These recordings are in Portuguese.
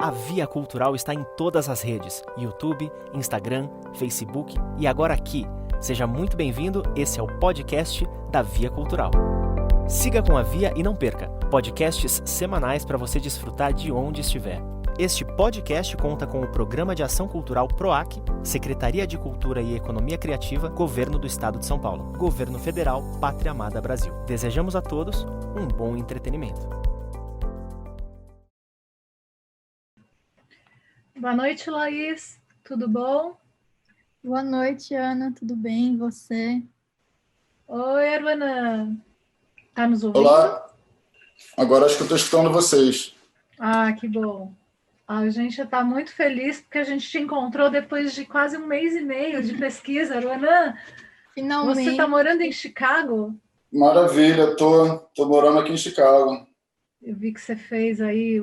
A Via Cultural está em todas as redes: YouTube, Instagram, Facebook e agora aqui. Seja muito bem-vindo, esse é o podcast da Via Cultural. Siga com a Via e não perca podcasts semanais para você desfrutar de onde estiver. Este podcast conta com o Programa de Ação Cultural PROAC, Secretaria de Cultura e Economia Criativa, Governo do Estado de São Paulo, Governo Federal, Pátria Amada Brasil. Desejamos a todos um bom entretenimento. Boa noite, Laís. Tudo bom? Boa noite, Ana. Tudo bem? E você? Oi, Erwana. Tá nos ouvindo? Olá. Agora acho que eu estou escutando vocês. Ah, que bom. A gente está muito feliz porque a gente te encontrou depois de quase 1 mês e meio de pesquisa. Erwana, finalmente. Você está morando em Chicago? Maravilha, tô morando aqui em Chicago. Eu vi que você fez aí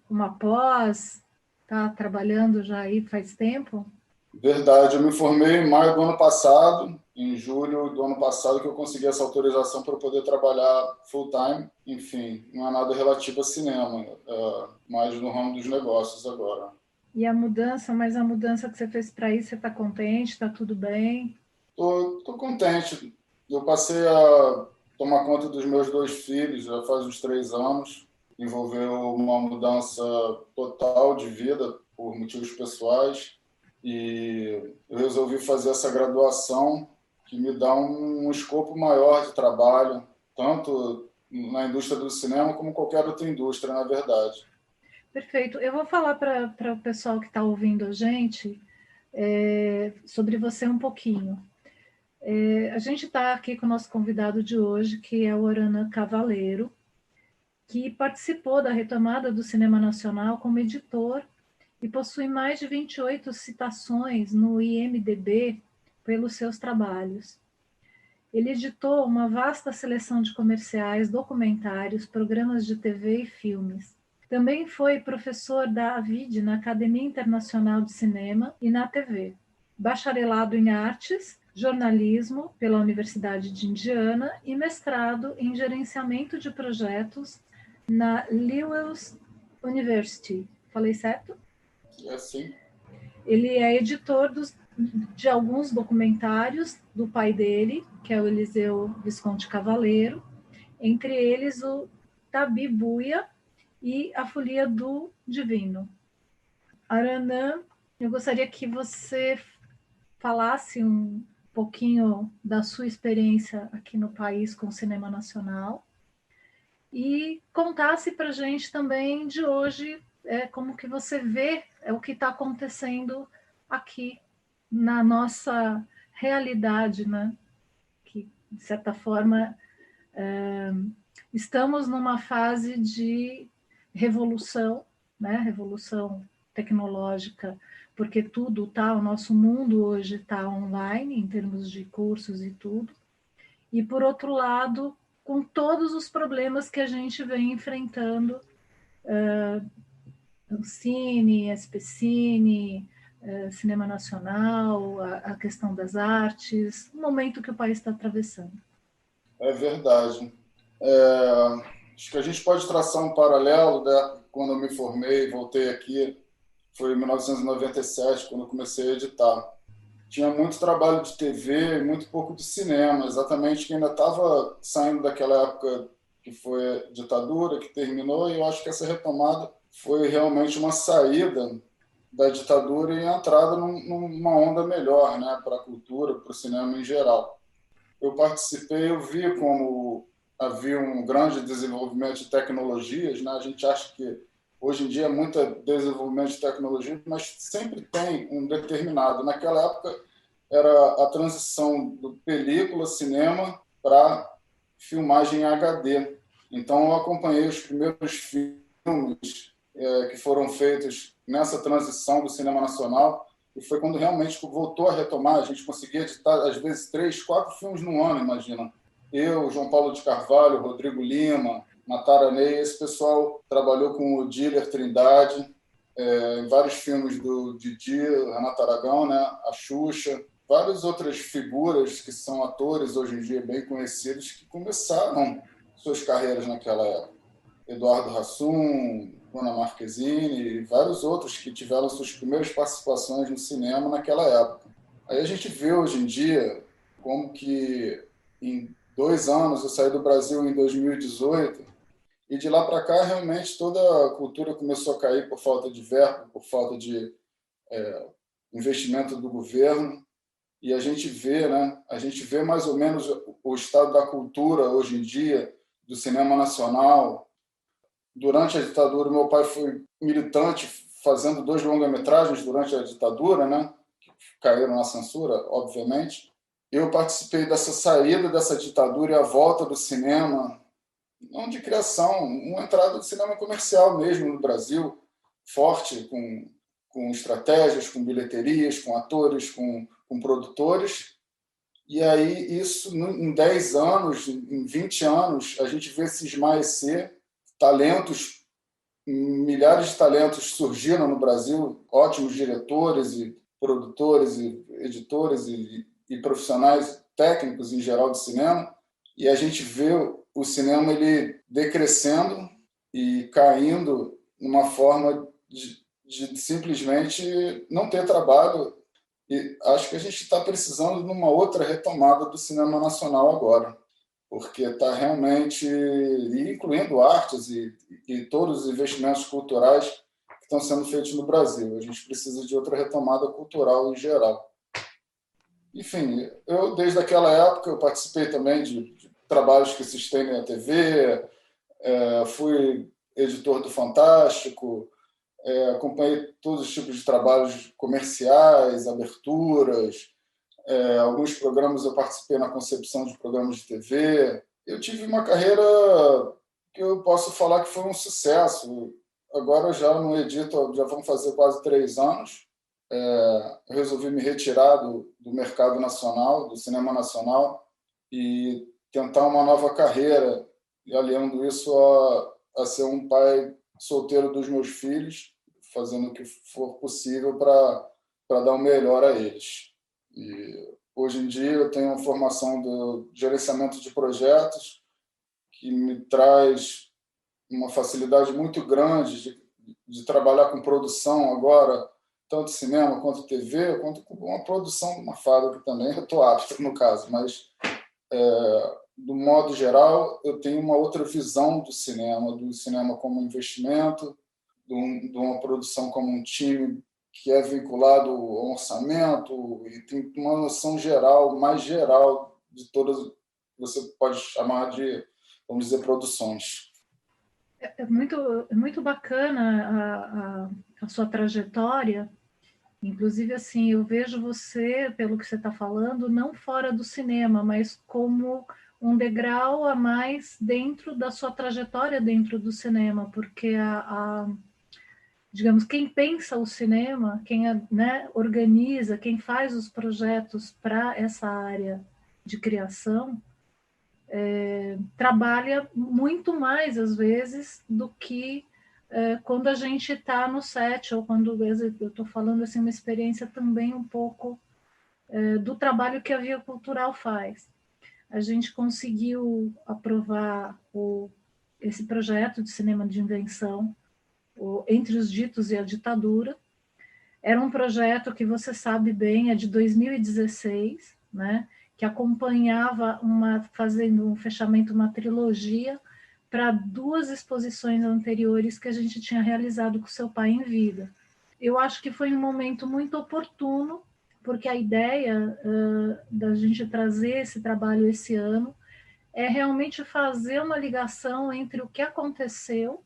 uma pós, está trabalhando já aí faz tempo? Verdade, eu me formei em maio do ano passado, em julho do ano passado que eu consegui essa autorização para poder trabalhar full time. Enfim, não é nada relativo a cinema, mais no ramo dos negócios agora. E a mudança que você fez para isso, você está contente? Está tudo bem? Tô contente. Eu passei a tomar conta dos meus 2 filhos já faz uns 3 anos. Envolveu uma mudança total de vida por motivos pessoais. E eu resolvi fazer essa graduação que me dá um escopo maior de trabalho, tanto na indústria do cinema como qualquer outra indústria, na verdade. Perfeito. Eu vou falar para o pessoal que está ouvindo a gente sobre você um pouquinho. A gente está aqui com o nosso convidado de hoje, que é o Orana Cavaleiro, que participou da retomada do cinema nacional como editor e possui mais de 28 citações no IMDb pelos seus trabalhos. Ele editou uma vasta seleção de comerciais, documentários, programas de TV e filmes. Também foi professor da AVID na Academia Internacional de Cinema e na TV. Bacharelado em Artes, Jornalismo pela Universidade de Indiana e mestrado em Gerenciamento de Projetos na Lewis University. Falei certo? É sim. Ele é editor de alguns documentários do pai dele, que é o Eliseu Visconti Cavaleiro, entre eles o Tabibuia e a Folia do Divino. Aranã, eu gostaria que você falasse um pouquinho da sua experiência aqui no país com o cinema nacional e contasse para a gente também de hoje como que você vê o que está acontecendo aqui na nossa realidade, né? Que, de certa forma, estamos numa fase de revolução, né? Revolução tecnológica, porque tudo tá, o nosso mundo hoje está online, em termos de cursos e tudo. E, por outro lado, com todos os problemas que a gente vem enfrentando, o Cine, SPCine, Cinema Nacional, a questão das artes, o momento que o país está atravessando. É verdade. Acho que a gente pode traçar um paralelo, né? Quando eu me formei, voltei aqui, foi em 1997, quando eu comecei a editar. Tinha muito trabalho de TV e muito pouco de cinema, exatamente que ainda estava saindo daquela época que foi a ditadura, que terminou, e eu acho que essa retomada foi realmente uma saída da ditadura e a entrada numa onda melhor, né, para a cultura, para o cinema em geral. Eu participei, eu vi como havia um grande desenvolvimento de tecnologias, né? A gente acha que hoje em dia é muito desenvolvimento de tecnologia, mas sempre tem um determinado. Naquela época era a transição do película, cinema, para filmagem em HD. Então eu acompanhei os primeiros filmes que foram feitos nessa transição do cinema nacional, e foi quando realmente voltou a retomar. A gente conseguia editar, às vezes, 3, 4 filmes no ano, imagina. Eu, João Paulo de Carvalho, Rodrigo Lima, Natara Ney, esse pessoal trabalhou com o Diller Trindade, em vários filmes do Didi, Renato Aragão, né? A Xuxa, várias outras figuras que são atores hoje em dia bem conhecidos que começaram suas carreiras naquela época. Eduardo Hassum, Bruna Marquezine e vários outros que tiveram suas primeiras participações no cinema naquela época. Aí a gente vê hoje em dia como que em 2 anos, eu saí do Brasil em 2018, e de lá para cá realmente toda a cultura começou a cair por falta de verba, por falta de investimento do governo, e a gente vê, né? A gente vê mais ou menos o estado da cultura hoje em dia, do cinema nacional. Durante a ditadura, meu pai foi militante, fazendo 2 longa-metragens durante a ditadura, né? Que caíram na censura, obviamente. Eu participei dessa saída dessa ditadura e a volta do cinema, não de criação, uma entrada do cinema comercial mesmo no Brasil, forte, com estratégias, com bilheterias, com atores, com produtores. E aí, isso, em 10 anos, em 20 anos, a gente vê cismar e ser talentos, milhares de talentos surgiram no Brasil, ótimos diretores e produtores e editores e profissionais técnicos em geral de cinema, e a gente vê o cinema ele decrescendo e caindo numa forma de simplesmente não ter trabalho. E acho que a gente está precisando de uma outra retomada do cinema nacional agora, porque está realmente, incluindo artes e todos os investimentos culturais que estão sendo feitos no Brasil. A gente precisa de outra retomada cultural em geral. Enfim, eu desde aquela época eu participei também de trabalhos que se estendem na TV, fui editor do Fantástico, acompanhei todos os tipos de trabalhos comerciais, aberturas, alguns programas eu participei na concepção de programas de TV. Eu tive uma carreira que eu posso falar que foi um sucesso. Agora eu já não edito, já vão fazer quase 3 anos. Eu resolvi me retirar do mercado nacional, do cinema nacional, e tentar uma nova carreira, e aliando isso a ser um pai solteiro dos meus filhos, fazendo o que for possível para dar o melhor a eles. E hoje em dia eu tenho uma formação do gerenciamento de projetos que me traz uma facilidade muito grande de trabalhar com produção agora, tanto cinema quanto TV, quanto com uma produção de uma fábrica também. Eu estou apto no caso, mas do modo geral eu tenho uma outra visão do cinema como investimento, de uma produção como um time que é vinculado ao orçamento e tem uma noção geral, mais geral de todas, você pode chamar de, vamos dizer, produções. É muito bacana a sua trajetória. Inclusive, assim, eu vejo você, pelo que você está falando, não fora do cinema, mas como um degrau a mais dentro da sua trajetória dentro do cinema, porque digamos, quem pensa o cinema, quem né, organiza, quem faz os projetos para essa área de criação, trabalha muito mais, às vezes, do que quando a gente está no set, ou quando eu estou falando assim, uma experiência também um pouco do trabalho que a Via Cultural faz. A gente conseguiu aprovar esse projeto de cinema de invenção, Entre os Ditos e a Ditadura. Era um projeto que você sabe bem, é de 2016, né, que acompanhava fazendo um fechamento, uma trilogia, para 2 exposições anteriores que a gente tinha realizado com seu pai em vida. Eu acho que foi um momento muito oportuno, porque a ideia da gente trazer esse trabalho esse ano é realmente fazer uma ligação entre o que aconteceu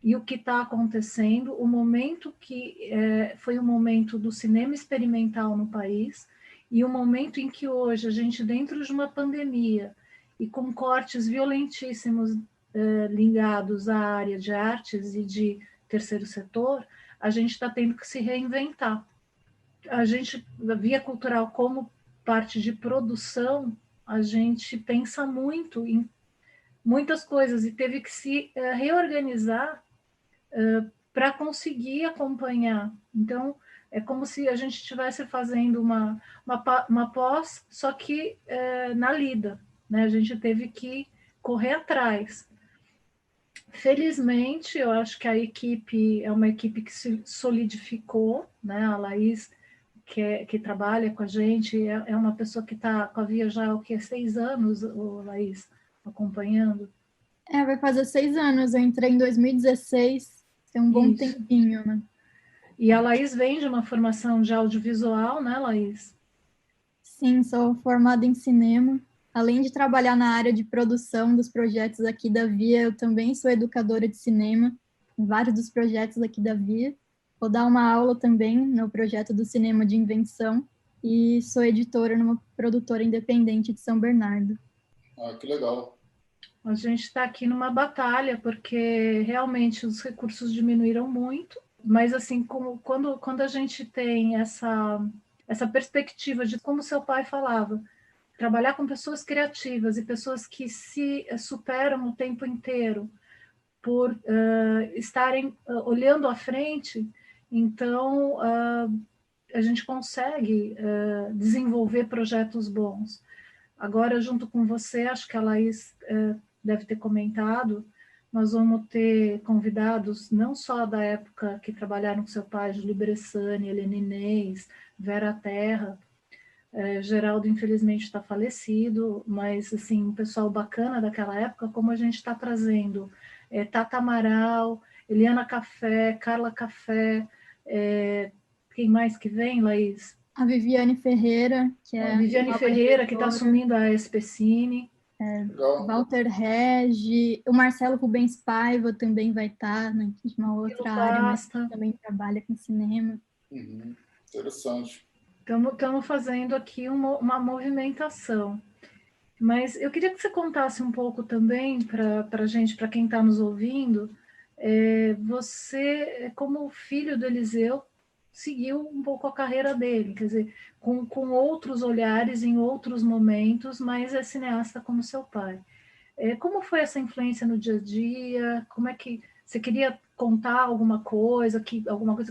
e o que está acontecendo, o momento que foi o momento do cinema experimental no país, e o momento em que hoje a gente, dentro de uma pandemia, e com cortes violentíssimos ligados à área de artes e de terceiro setor, a gente está tendo que se reinventar. A gente, a Via Cultural, como parte de produção, a gente pensa muito em muitas coisas e teve que se reorganizar para conseguir acompanhar. Então, é como se a gente estivesse fazendo uma pós, só que na lida, né? A gente teve que correr atrás. Felizmente, eu acho que a equipe é uma equipe que se solidificou, né? A Laís, que trabalha com a gente, é uma pessoa que está com a Via já há 6 anos, Laís, acompanhando. Vai fazer 6 anos, eu entrei em 2016, tem um bom Isso. tempinho, né? E a Laís vem de uma formação de audiovisual, né, Laís? Sim, sou formada em cinema. Além de trabalhar na área de produção dos projetos aqui da Via, eu também sou educadora de cinema em vários dos projetos aqui da Via. Vou dar uma aula também no projeto do Cinema de Invenção e sou editora numa produtora independente de São Bernardo. Ah, que legal. A gente está aqui numa batalha, porque realmente os recursos diminuíram muito, mas assim, quando a gente tem essa perspectiva de como seu pai falava, trabalhar com pessoas criativas e pessoas que se superam o tempo inteiro por estarem olhando à frente, então a gente consegue desenvolver projetos bons. Agora, junto com você, acho que a Laís deve ter comentado, nós vamos ter convidados não só da época que trabalharam com seu pai, Júlio Bressani, Helena Inês, Vera Terra, Geraldo infelizmente está falecido, mas assim, um pessoal bacana daquela época, como a gente está trazendo Tata Amaral, Eliana Café, Carla Café, quem mais que vem, Laís? A Viviane Ferreira, que é a Viviane Ferreira, que está assumindo a SPCine. Walter Regi, o Marcelo Rubens Paiva também vai estar, né, de uma outra área, mas também trabalha com cinema. Interessante. Estamos fazendo aqui uma movimentação. Mas eu queria que você contasse um pouco também para a gente, para quem está nos ouvindo, você, como filho do Eliseu, seguiu um pouco a carreira dele, quer dizer, com outros olhares em outros momentos, mas é cineasta como seu pai. Como foi essa influência no dia a dia? Como é que você queria contar alguma coisa que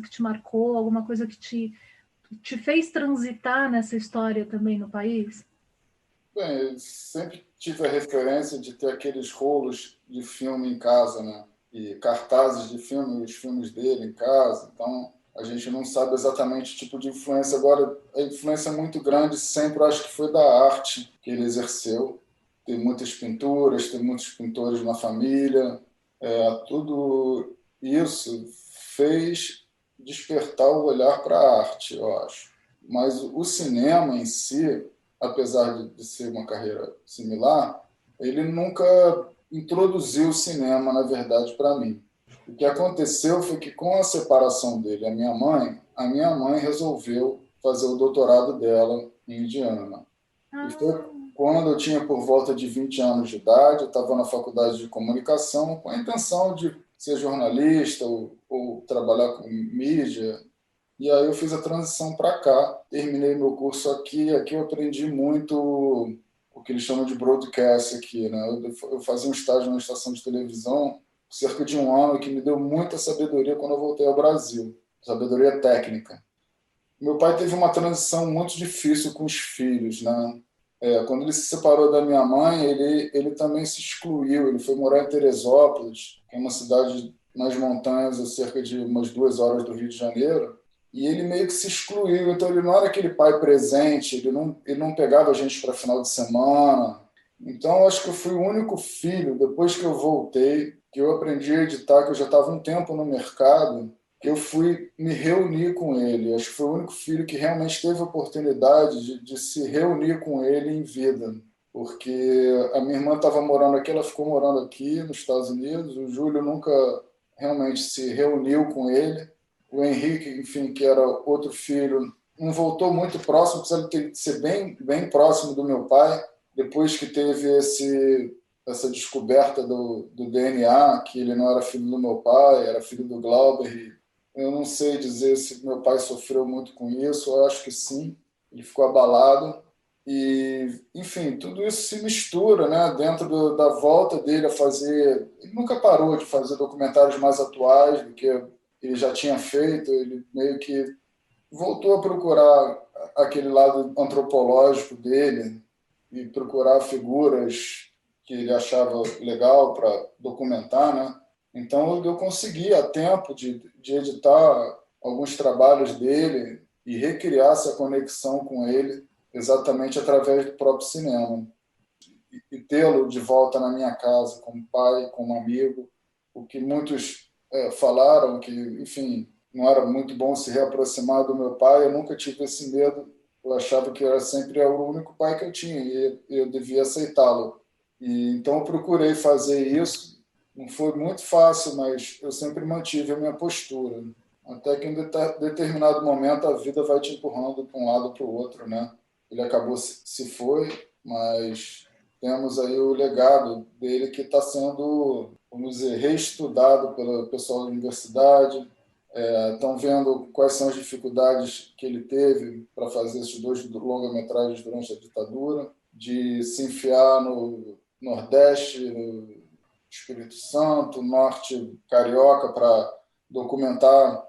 te marcou, alguma coisa que te fez transitar nessa história também no país? Bem, eu sempre tive a referência de ter aqueles rolos de filme em casa, né? E cartazes de filme, os filmes dele em casa. Então, a gente não sabe exatamente o tipo de influência. Agora, a influência muito grande sempre acho que foi da arte que ele exerceu. Tem muitas pinturas, tem muitos pintores na família. Tudo isso fez despertar o olhar para a arte, eu acho. Mas o cinema em si, apesar de ser uma carreira similar, ele nunca introduziu o cinema, na verdade, para mim. O que aconteceu foi que, com a separação dele, a minha mãe resolveu fazer o doutorado dela em Indiana. E foi quando eu tinha por volta de 20 anos de idade, eu estava na faculdade de comunicação com a intenção de ser jornalista ou trabalhar com mídia. E aí eu fiz a transição para cá, terminei meu curso aqui eu aprendi muito o que eles chamam de broadcast aqui, né? Eu fazia um estágio na estação de televisão cerca de 1 ano, que me deu muita sabedoria quando eu voltei ao Brasil, sabedoria técnica. Meu pai teve uma transição muito difícil com os filhos, né? Quando ele se separou da minha mãe, ele também se excluiu, ele foi morar em Teresópolis, que é uma cidade nas montanhas, a cerca de umas 2 horas do Rio de Janeiro, e ele meio que se excluiu, então ele não era aquele pai presente, ele não pegava a gente para final de semana. Então, eu acho que eu fui o único filho, depois que eu voltei, que eu aprendi a editar, que eu já estava um tempo no mercado, que eu fui me reunir com ele. Acho que foi o único filho que realmente teve a oportunidade de se reunir com ele em vida. Porque a minha irmã estava morando aqui, ela ficou morando aqui nos Estados Unidos, o Júlio nunca realmente se reuniu com ele. O Henrique, enfim, que era outro filho, não voltou muito próximo, apesar de ser bem, bem próximo do meu pai, depois que teve essa descoberta do DNA, que ele não era filho do meu pai, era filho do Glauber. Eu não sei dizer se meu pai sofreu muito com isso, eu acho que sim, ele ficou abalado. E, enfim, tudo isso se mistura, né, dentro da volta dele a fazer... Ele nunca parou de fazer documentários mais atuais do que ele já tinha feito, ele meio que voltou a procurar aquele lado antropológico dele e procurar figuras que ele achava legal para documentar, né? Então, eu consegui, a tempo, de editar alguns trabalhos dele e recriar essa conexão com ele exatamente através do próprio cinema. E tê-lo de volta na minha casa, como pai, como amigo, o que muitos falaram que, enfim, não era muito bom se reaproximar do meu pai. Eu nunca tive esse medo. Eu achava que era sempre o único pai que eu tinha e eu devia aceitá-lo. E então eu procurei fazer isso. Não foi muito fácil, mas eu sempre mantive a minha postura. Até que em determinado momento a vida vai te empurrando para um lado para o outro, né? Ele acabou se foi, mas temos aí o legado dele que está sendo, vamos dizer, reestudado pelo pessoal da universidade. Estão vendo quais são as dificuldades que ele teve para fazer esses 2 longa-metragens durante a ditadura, de se enfiar no Nordeste, no Espírito Santo, Norte carioca, para documentar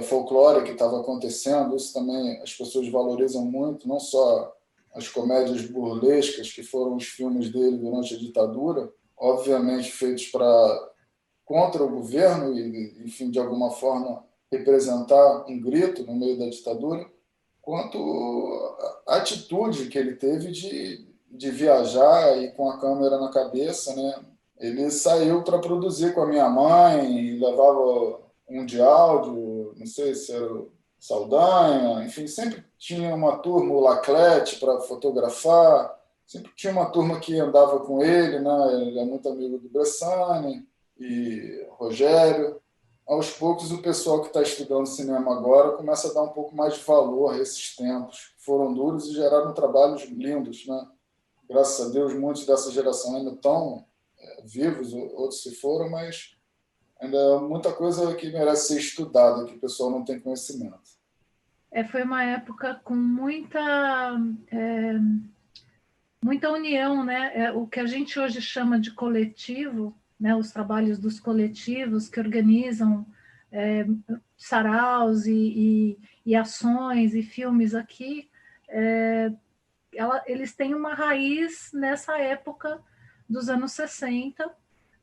folclore que estava acontecendo. Isso também as pessoas valorizam muito, não só as comédias burlescas, que foram os filmes dele durante a ditadura, obviamente feitos contra o governo e, enfim, de alguma forma representar um grito no meio da ditadura, quanto a atitude que ele teve de viajar e com a câmera na cabeça, né? Ele saiu para produzir com a minha mãe, levava um de áudio, não sei se era o Saldanha, enfim, sempre tinha uma turma, o Laclete, para fotografar, sempre tinha uma turma que andava com ele, né? Ele é muito amigo do Bressani e Rogério. Aos poucos, o pessoal que está estudando cinema agora começa a dar um pouco mais de valor a esses tempos, que foram duros e geraram trabalhos lindos, né? Graças a Deus, muitos dessa geração ainda estão vivos, outros se foram, mas ainda é muita coisa que merece ser estudada, que o pessoal não tem conhecimento. Foi uma época com muita união, né? O que a gente hoje chama de coletivo, né? Os trabalhos dos coletivos que organizam saraus e ações e filmes aqui, eles têm uma raiz nessa época dos anos 60,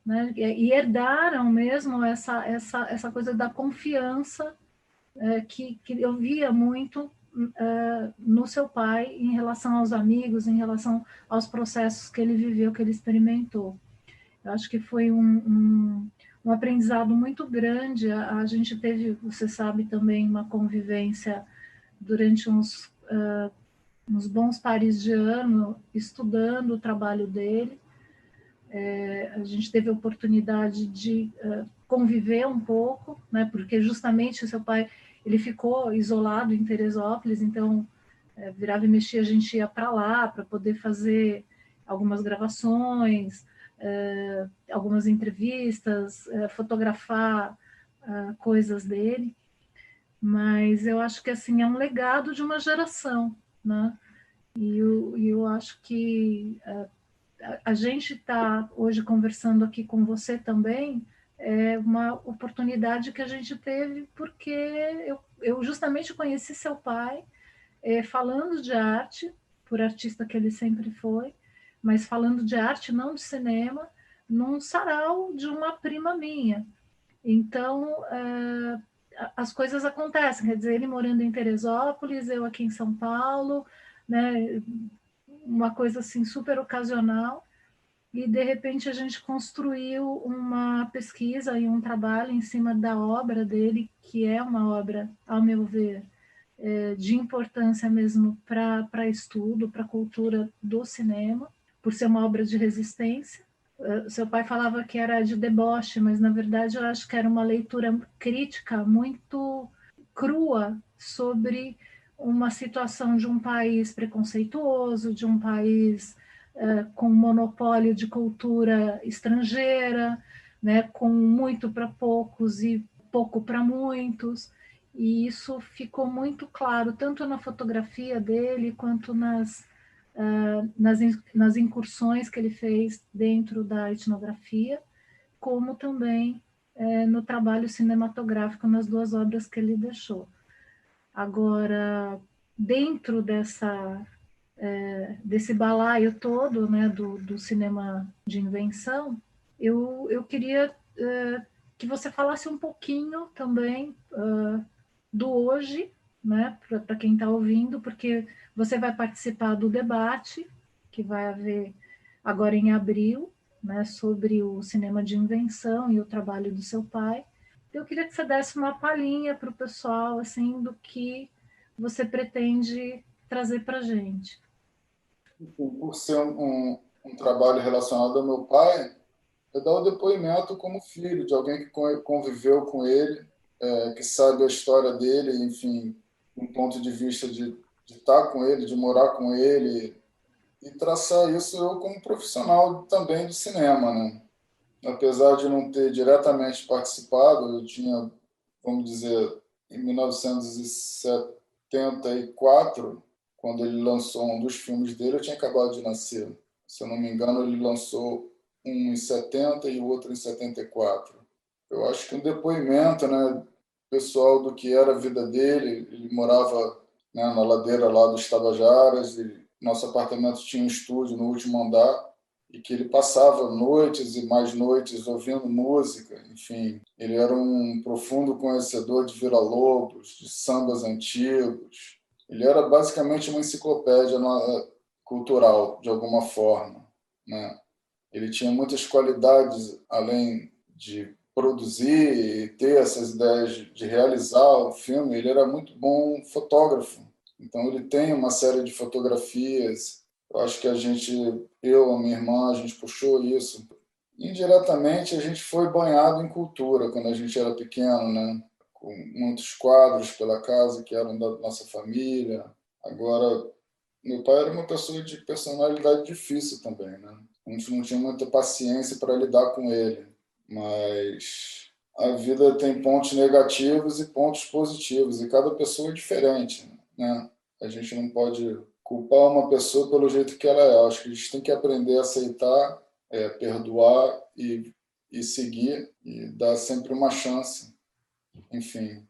né? E herdaram mesmo essa coisa da confiança que eu via muito no seu pai em relação aos amigos, em relação aos processos que ele viveu, que ele experimentou. Eu acho que foi um aprendizado muito grande. A gente teve, você sabe, também uma convivência durante uns bons pares de ano, estudando o trabalho dele. A gente teve a oportunidade de conviver um pouco, né, porque justamente o seu pai ele ficou isolado em Teresópolis, então virava e mexia, a gente ia para lá para poder fazer algumas gravações, algumas entrevistas, fotografar coisas dele, mas eu acho que assim é um legado de uma geração, né? E eu acho que a gente está hoje conversando aqui com você também, é uma oportunidade que a gente teve porque eu justamente conheci seu pai falando de arte, por artista que ele sempre foi, mas falando de arte, não de cinema, num sarau de uma prima minha. Então, as coisas acontecem, quer dizer, ele morando em Teresópolis, eu aqui em São Paulo, né, uma coisa assim super ocasional, e de repente a gente construiu uma pesquisa e um trabalho em cima da obra dele, que é uma obra, ao meu ver, de importância mesmo para estudo, para a cultura do cinema, por ser uma obra de resistência. Seu pai falava que era de deboche, mas na verdade eu acho que era uma leitura crítica muito crua sobre uma situação de um país preconceituoso, de um país com monopólio de cultura estrangeira, né, com muito para poucos e pouco para muitos. E isso ficou muito claro, tanto na fotografia dele, quanto nas incursões que ele fez dentro da etnografia, como também no trabalho cinematográfico, nas 2 obras que ele deixou. Agora, dentro desse balaio todo, né, do cinema de invenção, eu queria que você falasse um pouquinho também do hoje, né, para quem está ouvindo, porque você vai participar do debate que vai haver agora em abril, né, sobre o cinema de invenção e o trabalho do seu pai. Eu queria que você desse uma palhinha para o pessoal, assim, do que você pretende trazer para a gente. Por ser um trabalho relacionado ao meu pai, eu dar o depoimento como filho de alguém que conviveu com ele, que sabe a história dele, enfim, um ponto de vista de estar com ele, de morar com ele, e traçar isso eu como profissional também do cinema, né? Apesar de não ter diretamente participado, eu tinha, vamos dizer, em 1974, quando ele lançou um dos filmes dele, eu tinha acabado de nascer. Se eu não me engano, ele lançou um em 70 e o outro em 74. Eu acho que um depoimento, né, pessoal do que era a vida dele. Ele morava, né, na ladeira lá dos Tabajaras, e nosso apartamento tinha um estúdio no último andar, e que ele passava noites e mais noites ouvindo música, enfim. Ele era um profundo conhecedor de Villa-Lobos, de sambas antigos. Ele era basicamente uma enciclopédia cultural, de alguma forma, né? Ele tinha muitas qualidades, além de produzir e ter essas ideias de realizar o filme. Ele era muito bom fotógrafo, então ele tem uma série de fotografias. Eu acho que eu, a minha irmã, a gente puxou isso. Indiretamente, a gente foi banhado em cultura quando a gente era pequeno, né? Com muitos quadros pela casa que eram da nossa família. Agora, meu pai era uma pessoa de personalidade difícil também, né? A gente não tinha muita paciência para lidar com ele, mas a vida tem pontos negativos e pontos positivos, e cada pessoa é diferente, né? A gente não pode culpar uma pessoa pelo jeito que ela é. Acho que a gente tem que aprender a aceitar, perdoar e seguir, e dar sempre uma chance. Enfim,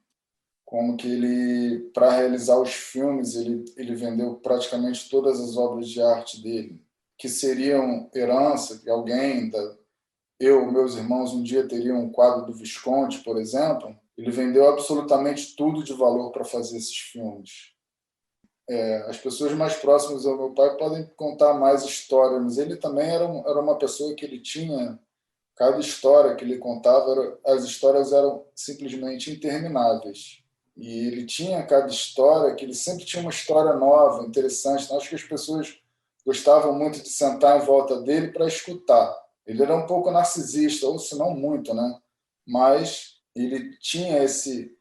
como que ele, para realizar os filmes, ele vendeu praticamente todas as obras de arte dele, que seriam herança, que meus irmãos, um dia teriam um quadro do Visconti, por exemplo. Ele vendeu absolutamente tudo de valor para fazer esses filmes. As pessoas mais próximas ao meu pai podem contar mais histórias, mas ele também era uma pessoa que ele tinha, cada história que ele contava, as histórias eram simplesmente intermináveis. E ele tinha cada história, que ele sempre tinha uma história nova, interessante. Então, acho que as pessoas gostavam muito de sentar em volta dele para escutar. Ele era um pouco narcisista, ou se não muito, né? Mas ele tinha esse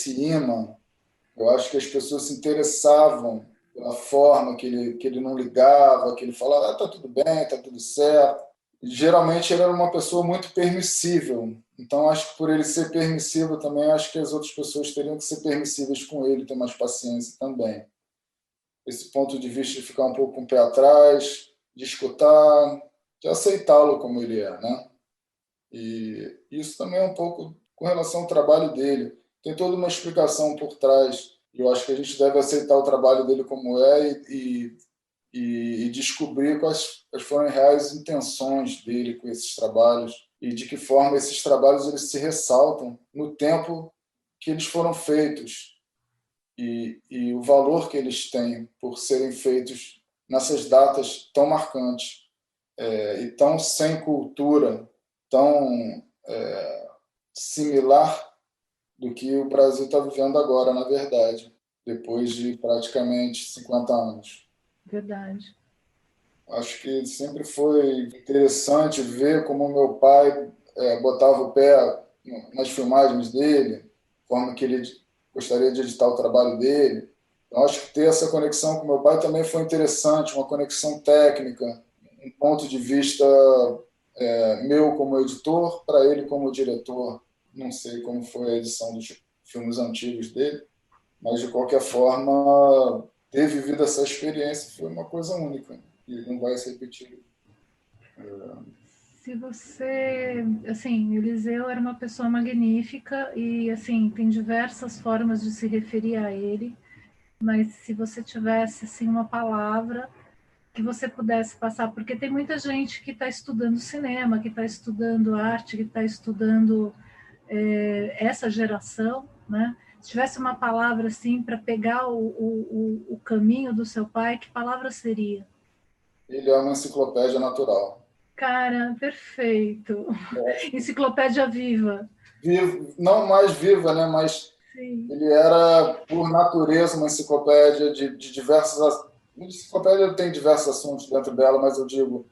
imã. Eu acho que as pessoas se interessavam pela forma que ele não ligava, que ele falava, tá tudo bem, tá tudo certo. E, geralmente ele era uma pessoa muito permissível. Então, acho que por ele ser permissível também, acho que as outras pessoas teriam que ser permissíveis com ele, ter mais paciência também. Esse ponto de vista de ficar um pouco com o pé atrás, de escutar, de aceitá-lo como ele é, né? E isso também é um pouco com relação ao trabalho dele. Tem toda uma explicação por trás. E eu acho que a gente deve aceitar o trabalho dele como é e descobrir quais foram as reais intenções dele com esses trabalhos e de que forma esses trabalhos eles se ressaltam no tempo que eles foram feitos e o valor que eles têm por serem feitos nessas datas tão marcantes, e tão sem cultura, tão similar do que o Brasil está vivendo agora, na verdade, depois de praticamente 50 anos. Verdade. Acho que sempre foi interessante ver como meu pai botava o pé nas filmagens dele, a forma que ele gostaria de editar o trabalho dele. Então, acho que ter essa conexão com meu pai também foi interessante, uma conexão técnica, um ponto de vista meu como editor, para ele como diretor. Não sei como foi a edição dos filmes antigos dele, mas, de qualquer forma, ter vivido essa experiência foi uma coisa única e não vai se repetir. Se você, assim, Eliseu era uma pessoa magnífica e, assim, tem diversas formas de se referir a ele. mas se você tivesse assim uma palavra que você pudesse passar, porque tem muita gente que está estudando cinema, que está estudando arte, que está estudando essa geração, né? Se tivesse uma palavra assim para pegar o caminho do seu pai, que palavra seria? Ele é uma enciclopédia natural. Cara, perfeito. Enciclopédia viva. Vivo, não mais viva, né? Mas Sim. ele era, por natureza, uma enciclopédia de diversos. Uma enciclopédia tem diversos assuntos dentro dela, mas eu digo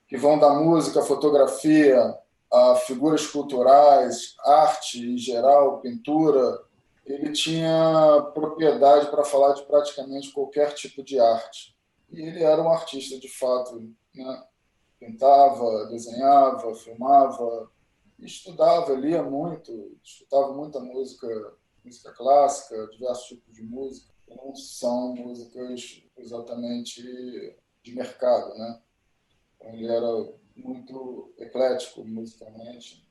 que vão da música, fotografia, a figuras culturais, arte em geral, pintura. Ele tinha propriedade para falar de praticamente qualquer tipo de arte. E ele era um artista, de fato, né? Pintava, desenhava, filmava, estudava, lia muito, escutava muita música, música clássica, diversos tipos de música, que não são músicas exatamente de mercado, né? Então, ele era muito eclético musicalmente.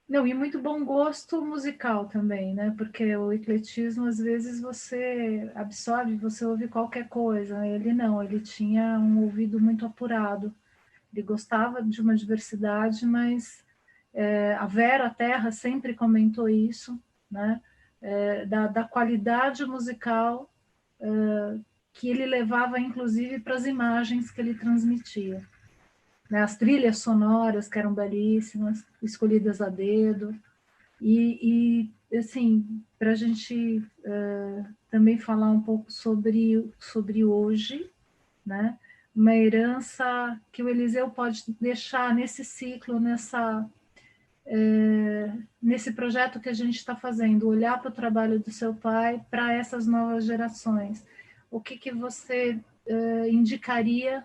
Não, e muito bom gosto musical também, né? Porque o ecletismo, às vezes, você absorve, você ouve qualquer coisa. Ele não, ele tinha um ouvido muito apurado. Ele gostava de uma diversidade, mas a Vera Terra sempre comentou isso, né? Da qualidade musical que ele levava, inclusive, para as imagens que ele transmitia. Né? As trilhas sonoras, que eram belíssimas, escolhidas a dedo. Assim, para a gente também falar um pouco sobre hoje, né? Uma herança que o Eliseu pode deixar nesse ciclo, nesse projeto que a gente está fazendo, olhar para o trabalho do seu pai, para essas novas gerações. O que você indicaria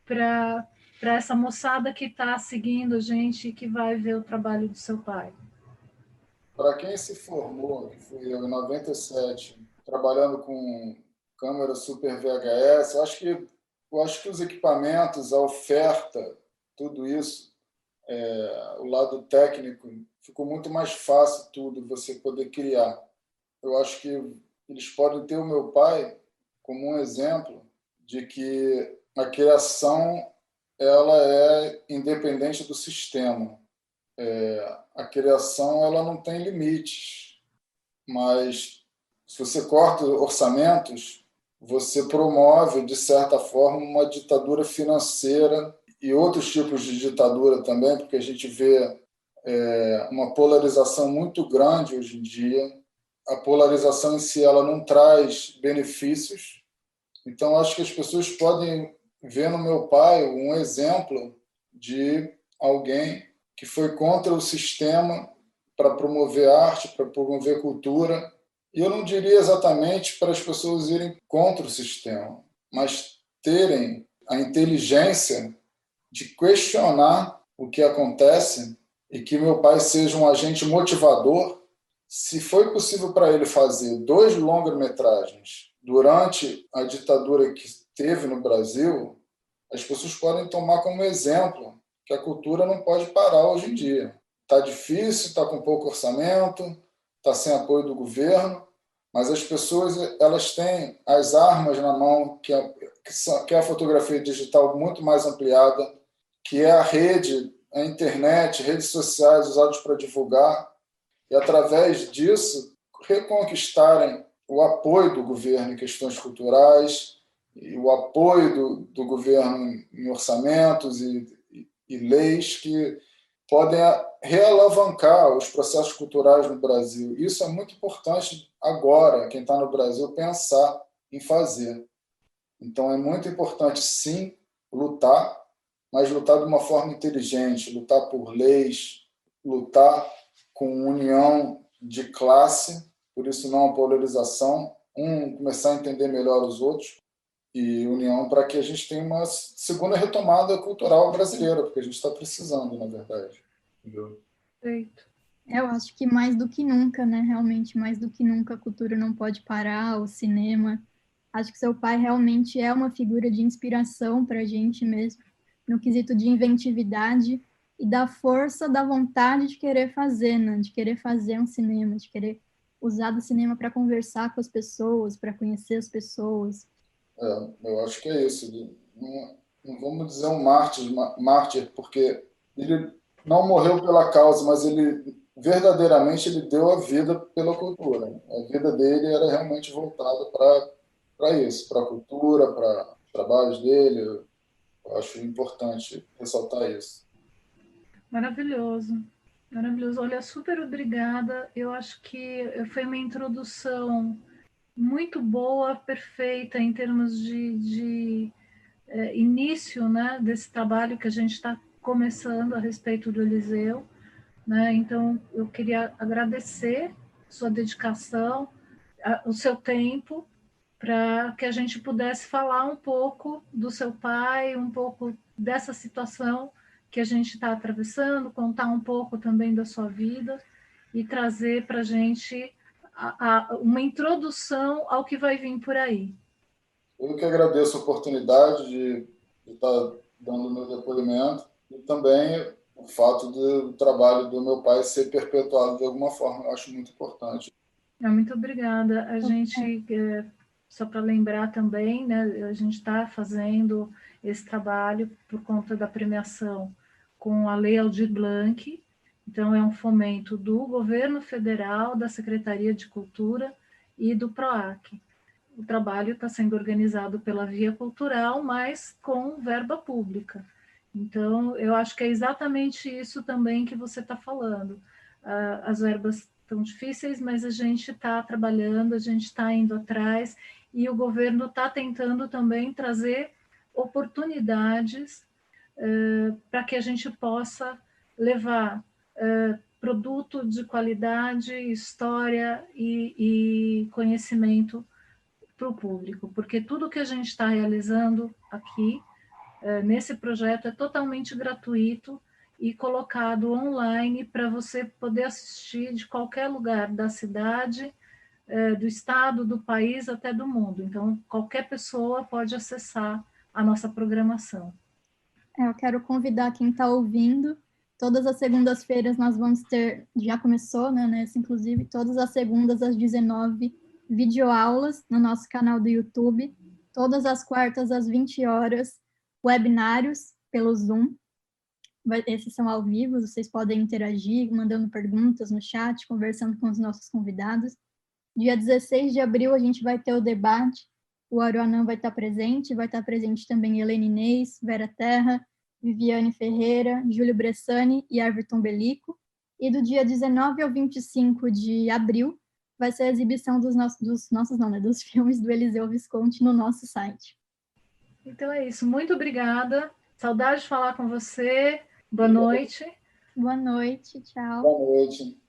para essa moçada que está seguindo a gente e que vai ver o trabalho do seu pai? Para quem se formou, que fui eu em 97, trabalhando com câmera Super VHS, eu acho que os equipamentos, a oferta, tudo isso, o lado técnico, ficou muito mais fácil tudo, você poder criar. Eu acho que eles podem ter o meu pai como um exemplo de que a criação ela é independente do sistema. A criação ela não tem limites, mas se você corta orçamentos, você promove, de certa forma, uma ditadura financeira e outros tipos de ditadura também, porque a gente vê uma polarização muito grande hoje em dia. A polarização em si ela não traz benefícios. Então, acho que as pessoas podem ver no meu pai um exemplo de alguém que foi contra o sistema para promover arte, para promover cultura. E eu não diria exatamente para as pessoas irem contra o sistema, mas terem a inteligência de questionar o que acontece e que meu pai seja um agente motivador. Se foi possível para ele fazer 2 longa-metragens durante a ditadura que teve no Brasil, as pessoas podem tomar como exemplo que a cultura não pode parar hoje em dia. Está difícil, está com pouco orçamento, está sem apoio do governo, mas as pessoas elas têm as armas na mão, que é a fotografia digital muito mais ampliada, que é a rede, a internet, redes sociais usadas para divulgar, e através disso reconquistarem o apoio do governo em questões culturais, e o apoio do governo em orçamentos e leis que podem realavancar os processos culturais no Brasil. Isso é muito importante agora, quem está no Brasil, pensar em fazer. Então, é muito importante, sim, lutar, mas lutar de uma forma inteligente, lutar por leis, lutar com união de classe, por isso não a polarização, começar a entender melhor os outros, e união para que a gente tenha uma segunda retomada cultural brasileira, porque a gente está precisando, na verdade. Entendeu? Perfeito. Eu acho que mais do que nunca, né? Realmente, mais do que nunca, a cultura não pode parar, o cinema. Acho que seu pai realmente é uma figura de inspiração para a gente mesmo, no quesito de inventividade e da força da vontade de querer fazer, né? De querer fazer um cinema, de querer usar do cinema para conversar com as pessoas, para conhecer as pessoas. Eu acho que é isso. Não vamos dizer um mártir, porque ele não morreu pela causa, mas ele verdadeiramente ele deu a vida pela cultura. A vida dele era realmente voltada para isso, para a cultura, para os trabalhos dele. Eu acho importante ressaltar isso. Maravilhoso, maravilhoso. Olha, super obrigada. Eu acho que foi uma introdução muito boa, perfeita em termos de início, né, desse trabalho que a gente está começando a respeito do Eliseu, né? Então, eu queria agradecer sua dedicação, o seu tempo, para que a gente pudesse falar um pouco do seu pai, um pouco dessa situação que a gente está atravessando, contar um pouco também da sua vida e trazer para a gente uma introdução ao que vai vir por aí. Eu que agradeço a oportunidade de estar dando meu depoimento e também o fato do trabalho do meu pai ser perpetuado de alguma forma. Eu acho muito importante. Muito obrigada. A gente, só para lembrar também, né, a gente está fazendo esse trabalho por conta da premiação com a Lei Aldir Blanc. Então, é um fomento do governo federal, da Secretaria de Cultura e do PROAC. O trabalho está sendo organizado pela Via Cultural, mas com verba pública. Então, eu acho que é exatamente isso também que você está falando. As verbas estão difíceis, mas a gente está trabalhando, a gente está indo atrás, e o governo está tentando também trazer oportunidades para que a gente possa levar produto de qualidade, história e conhecimento para o público, porque tudo que a gente está realizando aqui, nesse projeto, é totalmente gratuito e colocado online para você poder assistir de qualquer lugar da cidade, do estado, do país, até do mundo. Então, qualquer pessoa pode acessar a nossa programação. Eu quero convidar quem está ouvindo. Todas as segundas-feiras nós vamos ter, já começou, né, nessa, inclusive, todas as segundas às 19h, videoaulas no nosso canal do YouTube. Todas as quartas às 20 horas, webinários pelo Zoom. Esses são ao vivo, vocês podem interagir, mandando perguntas no chat, conversando com os nossos convidados. Dia 16 de abril a gente vai ter o debate, o Aruanã vai estar presente também Helene Inês, Vera Terra, Viviane Ferreira, Júlio Bressani e Everton Belico. E do dia 19 ao 25 de abril vai ser a exibição dos filmes do Eliseu Visconti no nosso site. Então é isso, muito obrigada, saudade de falar com você, boa noite. Boa noite, tchau. Boa noite.